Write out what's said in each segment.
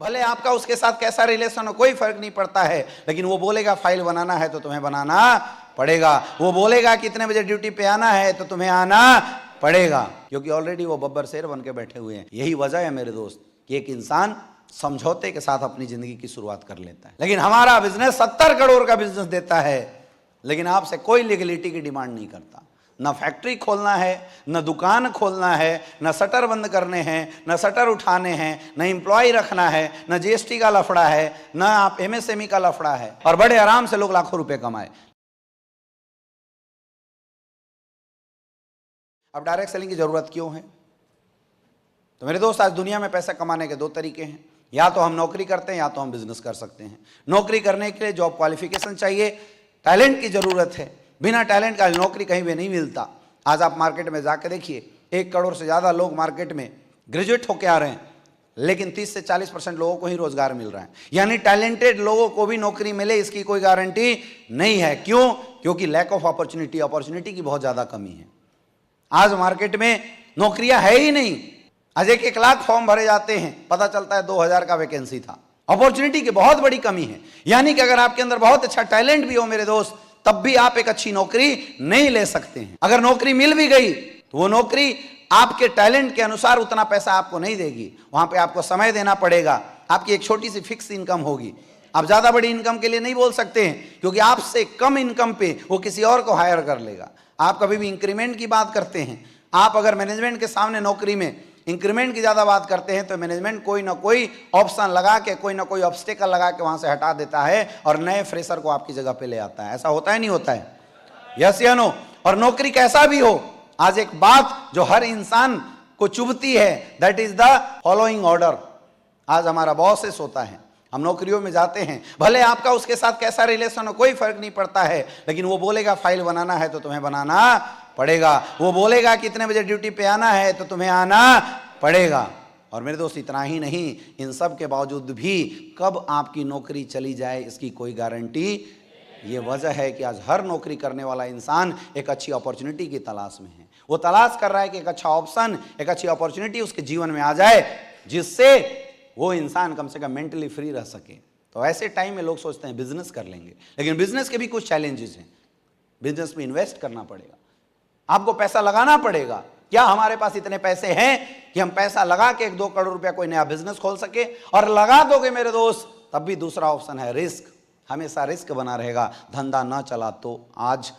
भले आपका उसके साथ कैसा रिलेशन हो कोई फर्क नहीं पड़ता है, लेकिन वो बोलेगा फाइल बनाना है तो तुम्हें बनाना पड़ेगा। वो बोलेगा कितने बजे ड्यूटी पे आना है तो तुम्हें आना पड़ेगा, क्योंकि ऑलरेडी वो बब्बर शेर बन के बैठे हुए हैं। यही वजह है मेरे दोस्त कि एक इंसान समझौते के साथ अपनी जिंदगी की शुरुआत कर लेता है। लेकिन हमारा बिजनेस 70 करोड़ का बिजनेस देता है, लेकिन आपसे कोई लीगलिटी की डिमांड नहीं करता। न फैक्ट्री खोलना है, न दुकान खोलना है, न शटर बंद करने हैं, न शटर उठाने हैं, न एम्प्लॉय रखना है, न जीएसटी का लफड़ा है, न आप एमएसएमई का लफड़ा है, और बड़े आराम से लोग लाखों रुपए कमाए। अब डायरेक्ट सेलिंग की जरूरत क्यों है? तो मेरे दोस्त, आज दुनिया में पैसा कमाने के दो तरीके हैं। या तो हम नौकरी करते हैं या तो हम बिजनेस कर सकते हैं। नौकरी करने के लिए जॉब क्वालिफिकेशन चाहिए, टैलेंट की जरूरत है। बिना टैलेंट का नौकरी कहीं भी नहीं मिलता। आज आप मार्केट में जाके देखिए, 1 करोड़ से ज्यादा लोग मार्केट में ग्रेजुएट होके आ रहे हैं, लेकिन 30 से 40% लोगों को ही रोजगार मिल रहा है। यानी टैलेंटेड लोगों को भी नौकरी मिले इसकी कोई गारंटी नहीं है। क्यों? क्योंकि लैक ऑफ अपॉर्चुनिटी की बहुत ज्यादा कमी है। आज मार्केट में नौकरियां है ही नहीं। आज 1 लाख फॉर्म भरे जाते हैं, पता चलता है 2000 का वैकेंसी था। अपॉर्चुनिटी की बहुत बड़ी कमी है। यानी कि अगर आपके अंदर बहुत अच्छा टैलेंट भी हो मेरे दोस्त, तब भी आप एक अच्छी नौकरी नहीं ले सकते हैं। अगर नौकरी मिल भी गई तो वो नौकरी आपके टैलेंट के अनुसार उतना पैसा आपको नहीं देगी। वहां पे आपको समय देना पड़ेगा। आपकी एक छोटी सी फिक्स इनकम होगी। आप ज्यादा बड़ी इनकम के लिए नहीं बोल सकते हैं, क्योंकि आपसे कम इनकम पे वो किसी और को हायर कर लेगा। आप कभी भी इंक्रीमेंट की बात करते हैं, आप अगर मैनेजमेंट के सामने नौकरी में इंक्रीमेंट की ज्यादा बात करते हैं तो मैनेजमेंट कोई ना कोई ऑप्शन लगा के, कोई ना कोई ऑब्स्टेकल लगा के वहां से हटा देता है और नए फ्रेशर को आपकी जगह पे ले आता है। ऐसा होता है नहीं होता है? यस या नो? और नौकरी कैसा भी हो, आज एक बात जो हर इंसान को चुभती है, that is the following order. आज हमारा बॉसेस होता है, हम नौकरियों में जाते हैं, भले आपका उसके साथ कैसा रिलेशन हो कोई फर्क नहीं पड़ता है, लेकिन वो बोलेगा फाइल बनाना है तो तुम्हें बनाना पड़ेगा। वो बोलेगा कितने बजे ड्यूटी पे आना है तो तुम्हें आना पड़ेगा। और मेरे दोस्त, इतना ही नहीं, इन सब के बावजूद भी कब आपकी नौकरी चली जाए इसकी कोई गारंटी। ये वजह है कि आज हर नौकरी करने वाला इंसान एक अच्छी अपॉर्चुनिटी की तलाश में है। वो तलाश कर रहा है कि एक अच्छा ऑप्शन, एक अच्छी अपॉर्चुनिटी उसके जीवन में आ जाए, जिससे वो इंसान कम से कम मेंटली फ्री रह सके। तो ऐसे टाइम में लोग सोचते हैं बिजनेस कर लेंगे, लेकिन बिजनेस के भी कुछ चैलेंजेस हैं। बिजनेस में इन्वेस्ट करना पड़ेगा, आपको पैसा लगाना पड़ेगा। क्या हमारे पास इतने पैसे हैं कि हम पैसा लगा के 1-2 करोड़ रुपया कोई नया बिजनेस खोल सके? और लगा दोगे मेरे दोस्त, तब भी दूसरा ऑप्शन है रिस्क। हमेशा रिस्क बना रहेगा, धंधा ना चला तो। आज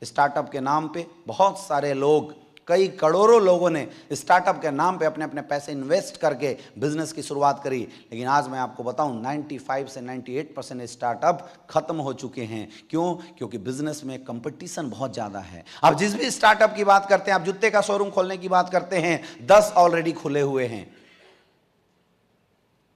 स्टार्टअप के नाम पे बहुत सारे लोग, कई करोड़ों लोगों ने स्टार्टअप के नाम पे अपने अपने पैसे इन्वेस्ट करके बिजनेस की शुरुआत करी। लेकिन आज मैं आपको बताऊं, 95 से 98% स्टार्टअप खत्म हो चुके हैं। क्यों? क्योंकि बिजनेस में कंपटीशन बहुत ज्यादा है। आप जिस भी स्टार्टअप की बात करते हैं, आप जूते का शोरूम खोलने की बात करते हैं, 10 ऑलरेडी खुले हुए हैं।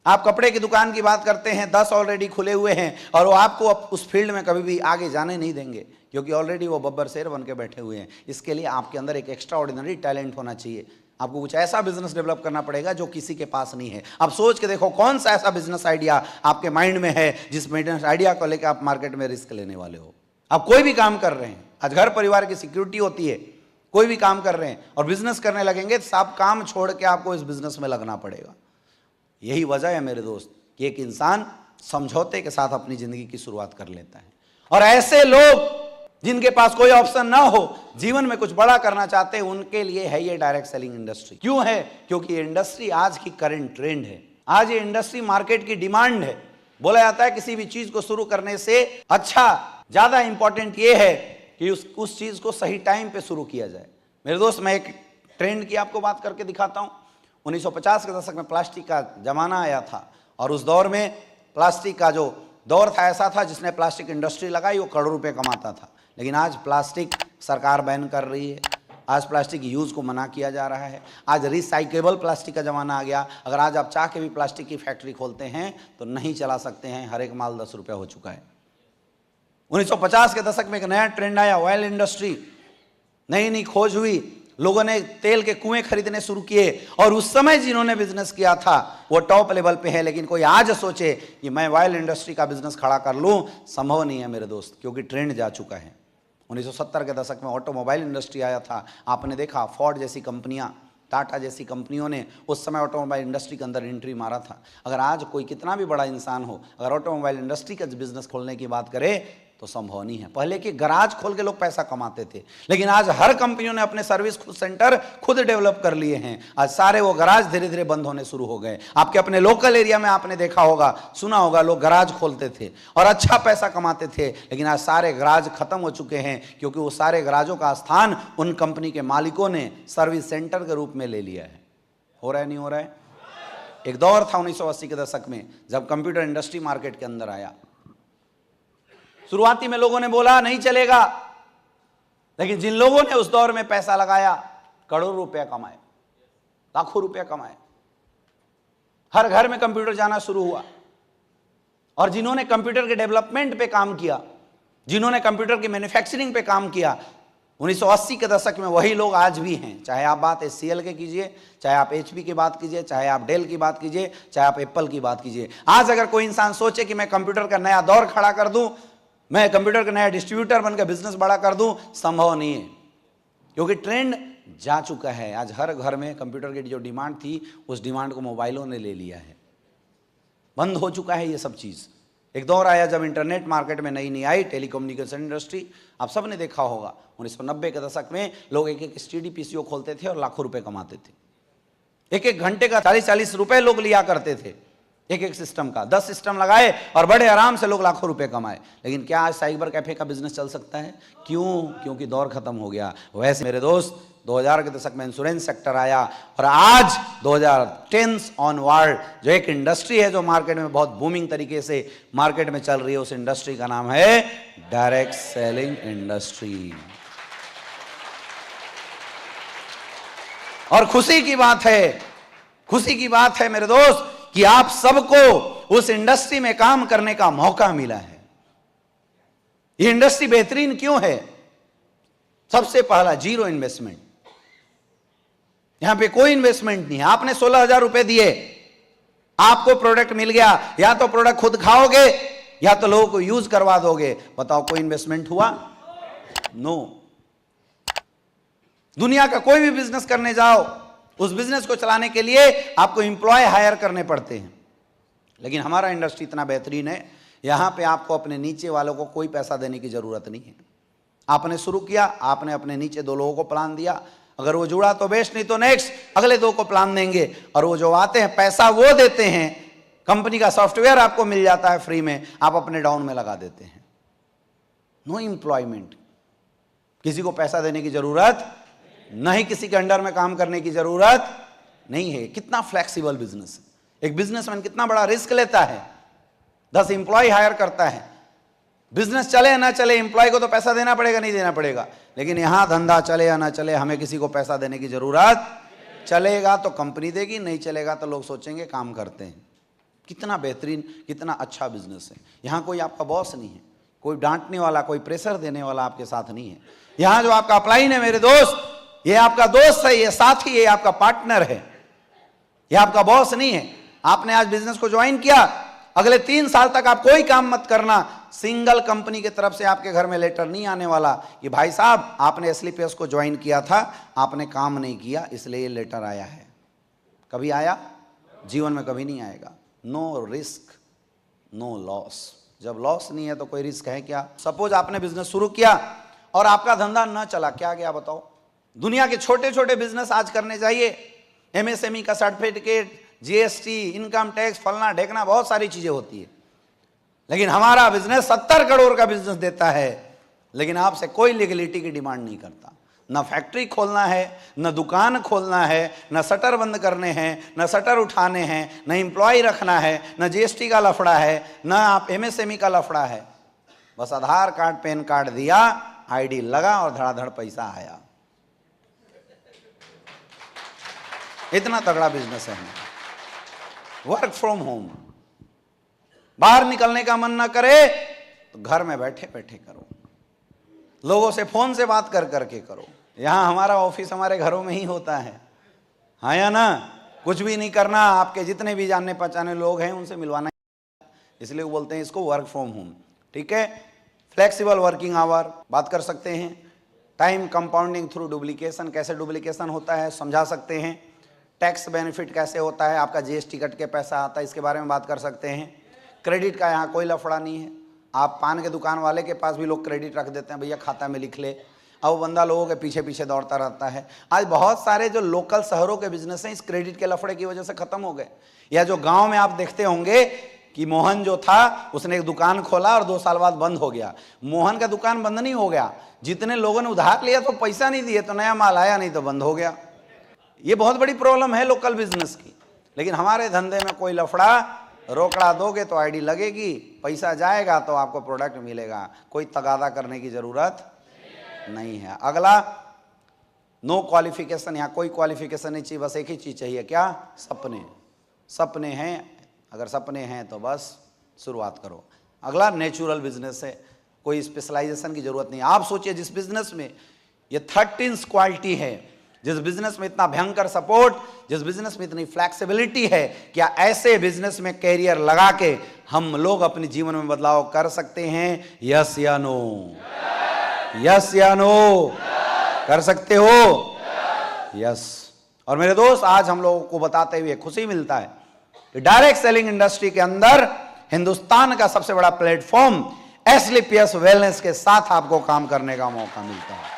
आप कपड़े की दुकान की बात करते हैं, 10 ऑलरेडी खुले हुए हैं, और वो आपको उस फील्ड में कभी भी आगे जाने नहीं देंगे, क्योंकि ऑलरेडी वो बब्बर शेर बन के बैठे हुए हैं। इसके लिए आपके अंदर एक एक्स्ट्रा ऑर्डिनरी टैलेंट होना चाहिए। आपको कुछ ऐसा बिजनेस डेवलप करना पड़ेगा जो किसी के पास नहीं है। आप सोच के देखो, कौन सा ऐसा बिजनेस आइडिया आपके माइंड में है जिस बिजनेस आइडिया को लेकर आप मार्केट में रिस्क लेने वाले हो। आप कोई भी काम कर रहे हैं, आज घर परिवार की सिक्योरिटी होती है, कोई भी काम कर रहे हैं और बिजनेस करने लगेंगे तो सब काम छोड़ के आपको इस बिजनेस में लगना पड़ेगा। यही वजह है मेरे दोस्त कि एक इंसान समझौते के साथ अपनी जिंदगी की शुरुआत कर लेता है। और ऐसे लोग जिनके पास कोई ऑप्शन ना हो, जीवन में कुछ बड़ा करना चाहते हैं, उनके लिए है ये डायरेक्ट सेलिंग इंडस्ट्री। क्यों है? क्योंकि ये इंडस्ट्री आज की करंट ट्रेंड है। आज ये इंडस्ट्री मार्केट की डिमांड है। बोला जाता है किसी भी चीज को शुरू करने से अच्छा ज्यादा इंपॉर्टेंट ये है कि उस चीज को सही टाइम पे शुरू किया जाए। मेरे दोस्त, मैं एक ट्रेंड की आपको बात करके दिखाता हूं। 1950 के दशक में प्लास्टिक का जमाना आया था, और उस दौर में प्लास्टिक का जो दौर था ऐसा था, जिसने प्लास्टिक इंडस्ट्री लगाई वो करोड़ों रुपए कमाता था। लेकिन आज प्लास्टिक सरकार बैन कर रही है, आज प्लास्टिक यूज को मना किया जा रहा है। आज रिसाइकेबल प्लास्टिक का जमाना आ गया। अगर आज आप चाह के भी प्लास्टिक की फैक्ट्री खोलते हैं तो नहीं चला सकते हैं, हर एक माल 10 रुपया हो चुका है। 1950 के दशक में एक नया ट्रेंड आया, ऑयल इंडस्ट्री। नई नई खोज हुई, लोगों ने तेल के कुएं खरीदने शुरू किए, और उस समय जिन्होंने बिजनेस किया था वो टॉप लेवल पे है। लेकिन कोई आज सोचे कि मैं ऑयल इंडस्ट्री का बिजनेस खड़ा कर लूं, संभव नहीं है मेरे दोस्त, क्योंकि ट्रेंड जा चुका है। 1970 के दशक में ऑटोमोबाइल इंडस्ट्री आया था। आपने देखा फोर्ड जैसी कंपनियां टाटा जैसी कंपनियों ने उस समय ऑटोमोबाइल इंडस्ट्री के अंदर एंट्री मारा था। अगर आज कोई कितना भी बड़ा इंसान हो, अगर ऑटोमोबाइल इंडस्ट्री का बिजनेस खोलने की बात करे तो संभव नहीं है। पहले के गराज खोल के लोग पैसा कमाते थे, लेकिन आज हर कंपनियों ने अपने सर्विस सेंटर खुद डेवलप कर लिए हैं। आज सारे वो गराज धीरे धीरे बंद होने शुरू हो गए। आपके अपने लोकल एरिया में आपने देखा होगा, सुना होगा, लोग गराज खोलते थे और अच्छा पैसा कमाते थे, लेकिन आज सारे गराज खत्म हो चुके हैं, क्योंकि वो सारे गराजों का स्थान उन कंपनी के मालिकों ने सर्विस सेंटर के रूप में ले लिया है। हो रहा है, नहीं हो रहा है? एक दौर था 1980 के दशक में, जब कंप्यूटर इंडस्ट्री मार्केट के अंदर आया। शुरुआती में लोगों ने बोला नहीं चलेगा, लेकिन जिन लोगों ने उस दौर में पैसा लगाया, करोड़ों रुपया कमाए, लाखों रुपया कमाए। हर घर में कंप्यूटर जाना शुरू हुआ, और जिन्होंने कंप्यूटर के डेवलपमेंट पे काम किया, जिन्होंने कंप्यूटर की मैन्युफैक्चरिंग पे काम किया, 1980 के दशक में वही लोग आज भी हैं। चाहे आप बात HCL के कीजिए, चाहे आप HP की बात कीजिए, चाहे आप डेल की बात कीजिए, चाहे आप एप्पल की बात कीजिए। आज अगर कोई इंसान सोचे कि मैं कंप्यूटर का नया दौर खड़ा कर दूं, मैं कंप्यूटर का नया डिस्ट्रीब्यूटर बनकर बिजनेस बड़ा कर दूं, संभव नहीं है, क्योंकि ट्रेंड जा चुका है। आज हर घर में कंप्यूटर की जो डिमांड थी, उस डिमांड को मोबाइलों ने ले लिया है। बंद हो चुका है ये सब चीज। एक दौर आया जब इंटरनेट मार्केट में नई नई आई, टेलीकम्युनिकेशन इंडस्ट्री। आप सब ने देखा होगा 1990 के दशक में लोग एक एक STD PCO खोलते थे और लाखों रुपए कमाते थे। एक एक घंटे का 40-40 रुपए लोग लिया करते थे, एक एक सिस्टम का। 10 सिस्टम लगाए और बड़े आराम से लोग लाखों रुपए कमाए। लेकिन क्या आज साइबर कैफे का बिजनेस चल सकता है? क्यों? क्योंकि दौर खत्म हो गया। वैसे मेरे दोस्त, 2000 के दशक में इंश्योरेंस सेक्टर आया, और आज 2010 ऑनवर्ड जो एक इंडस्ट्री है जो मार्केट में बहुत बूमिंग तरीके से मार्केट में चल रही है, उस इंडस्ट्री का नाम है डायरेक्ट सेलिंग इंडस्ट्री। और खुशी की बात है, खुशी की बात है मेरे दोस्त, कि आप सबको उस इंडस्ट्री में काम करने का मौका मिला है। ये इंडस्ट्री बेहतरीन क्यों है? सबसे पहला, जीरो इन्वेस्टमेंट। यहां पे कोई इन्वेस्टमेंट नहीं है। आपने 16,000 रुपए दिए, आपको प्रोडक्ट मिल गया, या तो प्रोडक्ट खुद खाओगे या तो लोगों को यूज करवा दोगे। बताओ, कोई इन्वेस्टमेंट हुआ? नो। दुनिया का कोई भी बिजनेस करने जाओ, उस बिजनेस को चलाने के लिए आपको एम्प्लॉय हायर करने पड़ते हैं, लेकिन हमारा इंडस्ट्री इतना बेहतरीन है, यहां पे आपको अपने नीचे वालों को कोई पैसा देने की जरूरत नहीं है। आपने शुरू किया, आपने अपने नीचे 2 लोगों को प्लान दिया, अगर वो जुड़ा तो बेस्ट, नहीं तो नेक्स्ट अगले 2 को प्लान देंगे, और वो जो आते हैं पैसा वो देते हैं। कंपनी का सॉफ्टवेयर आपको मिल जाता है फ्री में, आप अपने डाउन में लगा देते हैं। नो एम्प्लॉयमेंट, किसी को पैसा देने की जरूरत नहीं, किसी के अंडर में काम करने की जरूरत नहीं है। कितना फ्लेक्सिबल बिजनेस है। एक बिजनेसमैन कितना बड़ा रिस्क लेता है, 10 एम्प्लॉय हायर करता है। बिजनेस चले या ना चले, एम्प्लॉय को तो पैसा देना पड़ेगा, नहीं देना पड़ेगा, लेकिन यहां धंधा चले या ना चले, हमें किसी को पैसा देने की जरूरत। चलेगा तो कंपनी देगी, नहीं चलेगा तो लोग सोचेंगे काम करते हैं। कितना बेहतरीन, कितना अच्छा बिजनेस है। यहां कोई आपका बॉस नहीं है, कोई डांटने वाला, कोई प्रेशर देने वाला आपके साथ नहीं है। यहां जो आपका अपलाइन है मेरे दोस्त, ये आपका दोस्त है, ये साथी है, ये आपका पार्टनर है, ये आपका बॉस नहीं है। आपने आज बिजनेस को ज्वाइन किया, अगले 3 साल तक आप कोई काम मत करना, सिंगल कंपनी की तरफ से आपके घर में लेटर नहीं आने वाला कि भाई साहब आपने एसलीपीएस को ज्वाइन किया था, आपने काम नहीं किया इसलिए ये लेटर आया है। कभी आया? जीवन में कभी नहीं आएगा। No risk no loss. जब लॉस नहीं है तो कोई रिस्क है क्या? सपोज आपने बिजनेस शुरू किया और आपका धंधा न चला, क्या गया बताओ? दुनिया के छोटे छोटे बिजनेस आज करने चाहिए, MSME का सर्टिफिकेट, GST, इनकम टैक्स, फलना ढेकना, बहुत सारी चीजें होती है, लेकिन हमारा बिजनेस 70 करोड़ का बिजनेस देता है, लेकिन आपसे कोई लीगलिटी की डिमांड नहीं करता। न फैक्ट्री खोलना है, न दुकान खोलना है, न शटर बंद करने हैं, न शटर उठाने हैं, न एम्प्लॉय रखना है, न GST का लफड़ा है, न आप MSME का लफड़ा है। बस आधार कार्ड, पैन कार्ड दिया, ID लगा और धड़ाधड़ पैसा आया। इतना तगड़ा बिजनेस है। वर्क फ्रॉम होम, बाहर निकलने का मन ना करे तो घर में बैठे बैठे करो, लोगों से फोन से बात कर करके करो। यहां हमारा ऑफिस हमारे घरों में ही होता है, हाँ या ना? कुछ भी नहीं करना, आपके जितने भी जानने पहचाने लोग हैं उनसे मिलवाना, इसलिए वो बोलते हैं इसको वर्क फ्रॉम होम। ठीक है, फ्लेक्सिबल वर्किंग आवर, बात कर सकते हैं, टाइम कंपाउंडिंग थ्रू डुप्लीकेशन, कैसे डुप्लीकेशन होता है समझा सकते हैं। टैक्स बेनिफिट कैसे होता है, आपका जीएसटी कट के पैसा आता है, इसके बारे में बात कर सकते हैं। क्रेडिट का यहाँ कोई लफड़ा नहीं है। आप पान के दुकान वाले के पास भी लोग क्रेडिट रख देते हैं, भैया खाता में लिख ले, अब वो बंदा लोगों के पीछे पीछे दौड़ता रहता है। आज बहुत सारे जो लोकल शहरों के बिजनेस हैं इस क्रेडिट के लफड़े की वजह से खत्म हो गए। या जो गांव में आप देखते होंगे कि मोहन जो था उसने एक दुकान खोला और 2 साल बाद बंद हो गया। मोहन का दुकान बंद नहीं हो गया, जितने लोगों ने उधार लिया तो पैसा नहीं दिए तो नया माल आया नहीं तो बंद हो गया। ये बहुत बड़ी प्रॉब्लम है लोकल बिजनेस की। लेकिन हमारे धंधे में कोई लफड़ा, रोकड़ा दोगे तो आईडी लगेगी, पैसा जाएगा तो आपको प्रोडक्ट मिलेगा, कोई तगादा करने की जरूरत नहीं है। अगला, नो क्वालिफिकेशन, यहाँ कोई क्वालिफिकेशन नहीं चाहिए, बस एक ही चीज चाहिए, क्या? सपने। सपने हैं, अगर सपने हैं तो बस शुरुआत करो। अगला नेचुरल बिजनेस है, कोई स्पेशलाइजेशन की जरूरत नहीं। आप सोचिए जिस बिजनेस में ये 13 क्वालिटी है, जिस बिजनेस में इतना भयंकर सपोर्ट, जिस बिजनेस में इतनी फ्लेक्सिबिलिटी है, क्या ऐसे बिजनेस में कैरियर लगा के हम लोग अपने जीवन में बदलाव कर सकते हैं? यस या नो? यस या नो? कर सकते हो? यस। और मेरे दोस्त, आज हम लोगों को बताते हुए खुशी मिलता है कि डायरेक्ट सेलिंग इंडस्ट्री के अंदर हिंदुस्तान का सबसे बड़ा प्लेटफॉर्म एसलीपीएस वेलनेस के साथ आपको काम करने का मौका मिलता है।